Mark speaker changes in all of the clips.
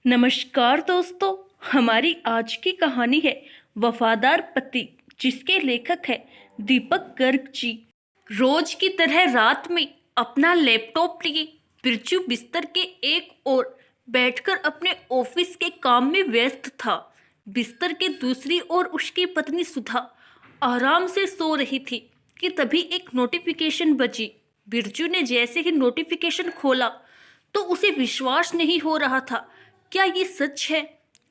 Speaker 1: नमस्कार दोस्तों। हमारी आज की कहानी है वफादार पति, जिसके लेखक है दीपक गर्ग जी। रोज की तरह रात में अपना लैपटॉप लिए बिरजू बिस्तर के एक ओर बैठकर अपने ऑफिस के काम में व्यस्त था। बिस्तर के दूसरी ओर उसकी पत्नी सुधा आराम से सो रही थी कि तभी एक नोटिफिकेशन बजी। बिरजू ने जैसे ही नोटिफिकेशन खोला तो उसे विश्वास नहीं हो रहा था। क्या ये सच है?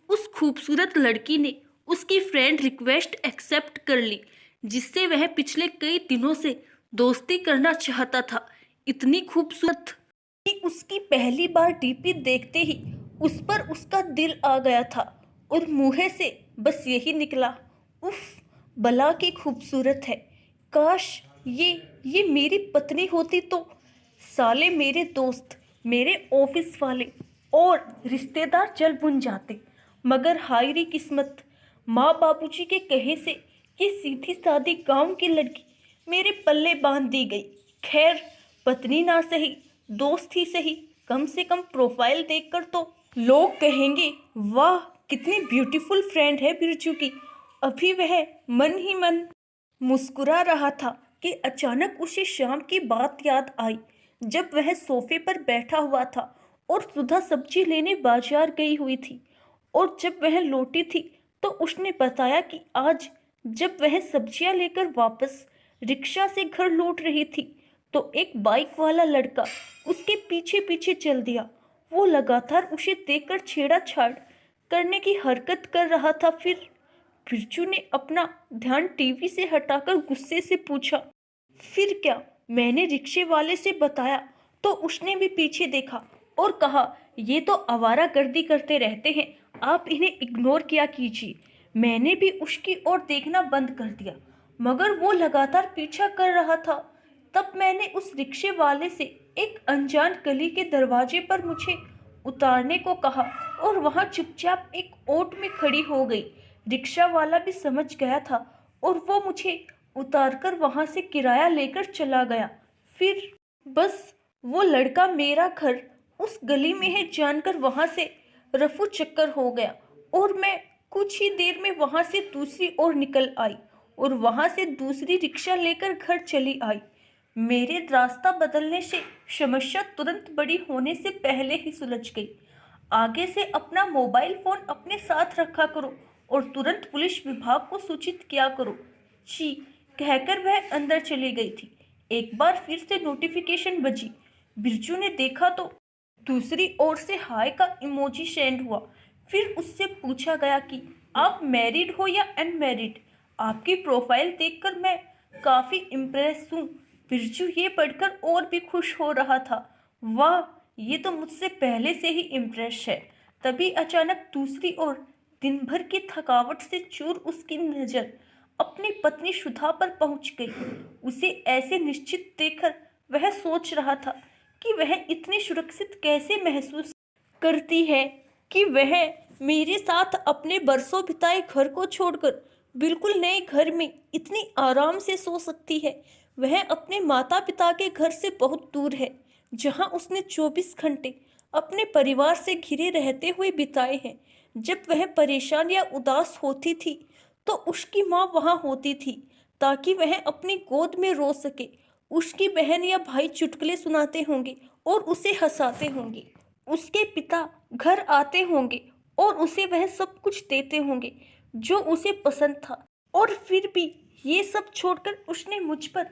Speaker 1: उस खूबसूरत लड़की ने उसकी फ्रेंड रिक्वेस्ट एक्सेप्ट कर ली, जिससे वह पिछले कई दिनों से दोस्ती करना चाहता था। इतनी खूबसूरत कि उसकी पहली बार डीपी देखते ही उस पर उसका दिल आ गया था और मुंह से बस यही निकला, उफ, भला की खूबसूरत है। काश ये मेरी पत्नी होती तो। साले मेरे दोस्त, मेरे ऑफिस वाले और रिश्तेदार जल बुन जाते। मगर हाय री किस्मत, माँ बाबूजी के कहे से ये सीधी सादी गांव की लड़की मेरे पल्ले बांध दी गई। खैर, पत्नी ना सही, दोस्त ही सही, कम से कम प्रोफाइल देखकर तो लोग कहेंगे वाह कितनी ब्यूटीफुल फ्रेंड है बिरजू की। अभी वह मन ही मन मुस्कुरा रहा था कि अचानक उसे शाम की बात याद आई, जब वह सोफे पर बैठा हुआ था और सुधा सब्जी लेने बाजार गई हुई थी। और जब वह लौटी थी तो उसने बताया कि आज जब वह सब्जियां लेकर वापस रिक्शा से घर लौट रही थी तो एक बाइक वाला लड़का उसके पीछे पीछे चल दिया। वो लगातार उसे देखकर छेड़छाड़ करने की हरकत कर रहा था। फिर बिरजू ने अपना ध्यान टीवी से हटाकर गुस्से से पूछा, फिर क्या? मैंने रिक्शे वाले से बताया तो उसने भी पीछे देखा और कहा, ये तो आवारागर्दी करते रहते हैं, आप इन्हें इग्नोर किया कीजिए। मैंने भी उसकी ओर देखना बंद कर दिया, मगर वो लगातार पीछा कर रहा था। तब मैंने उस रिक्शे वाले से एक अनजान गली के दरवाजे पर मुझे उतारने को कहा और वहां चुपचाप एक ओट में खड़ी हो गई। रिक्शा वाला भी समझ गया था और वो मुझे उतारकर वहां से किराया लेकर चला गया। फिर बस वो लड़का मेरा घर उस गली में है जानकर वहां से रफू चक्कर हो गया और मैं कुछ ही देर में वहां से दूसरी ओर निकल आई और वहां से दूसरी रिक्शा लेकर घर चली आई। मेरे रास्ता बदलने से समस्या तुरंत बड़ी होने से पहले ही सुलझ गई। आगे से अपना मोबाइल फोन अपने साथ रखा करो और तुरंत पुलिस विभाग को सूचित किया करो। जी, कहकर वह अंदर चली गई थी। एक बार फिर से नोटिफिकेशन बजी। बिरजू ने देखा तो दूसरी ओर से हाय का इमोजी सेंड हुआ। फिर उससे पूछा गया कि आप मैरिड हो या अनमैरिड। आपकी प्रोफाइल देखकर मैं काफी इम्प्रेस हूँ। बिरजू ये पढ़कर और भी खुश हो रहा था। वाह, ये तो मुझसे पहले से ही इम्प्रेस है। तभी अचानक दूसरी ओर दिन भर की थकावट से चूर उसकी नजर अपनी पत्नी सुधा पर पहुंच गई। उसे ऐसे निश्चित देखकर वह सोच रहा था कि वह इतनी सुरक्षित कैसे महसूस करती है कि वह मेरे साथ अपने बरसों बिताए घर को छोड़कर बिल्कुल नए घर में इतनी आराम से सो सकती है। वह अपने माता पिता के घर से बहुत दूर है, जहां उसने 24 घंटे अपने परिवार से घिरे रहते हुए बिताए हैं। जब वह परेशान या उदास होती थी तो उसकी माँ वहां होती थी ताकि वह अपनी गोद में रो सके। उसकी बहन या भाई चुटकुले सुनाते होंगे और उसे हंसाते होंगे। उसके पिता घर आते होंगे और उसे वह सब कुछ देते होंगे जो उसे पसंद था। और फिर भी ये सब छोड़कर उसने मुझ पर,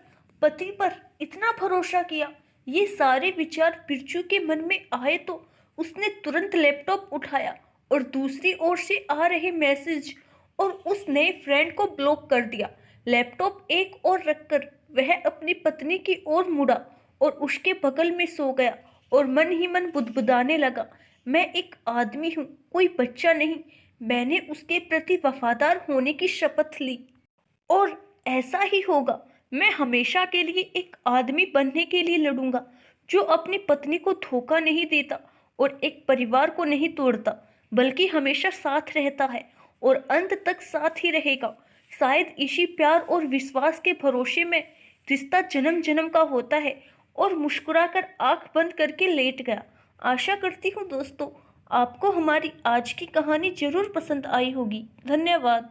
Speaker 1: पति पर इतना भरोसा किया। ये सारे विचार बिरजू के मन में आए तो उसने तुरंत लैपटॉप उठाया और दूसरी ओर से आ रहे मैसेज और उस नए फ्रेंड को ब्लॉक कर दिया। लैपटॉप एक ओर रखकर वह अपनी पत्नी की ओर मुड़ा और उसके बगल में सो गया और मन ही मन बुदबुदाने लगा, मैं एक आदमी हूँ, कोई बच्चा नहीं। मैंने उसके प्रति वफादार होने की शपथ ली और ऐसा ही होगा। मैं हमेशा के लिए एक आदमी बनने के लिए लड़ूंगा जो अपनी पत्नी को धोखा नहीं देता और एक परिवार को नहीं तोड़ता, बल्कि हमेशा साथ रहता है और अंत तक साथ ही रहेगा। शायद इसी प्यार और विश्वास के भरोसे में रिश्ता जन्म जन्म का होता है। और मुस्कुराकर आंख बंद करके लेट गया। आशा करती हूँ दोस्तों आपको हमारी आज की कहानी जरूर पसंद आई होगी। धन्यवाद।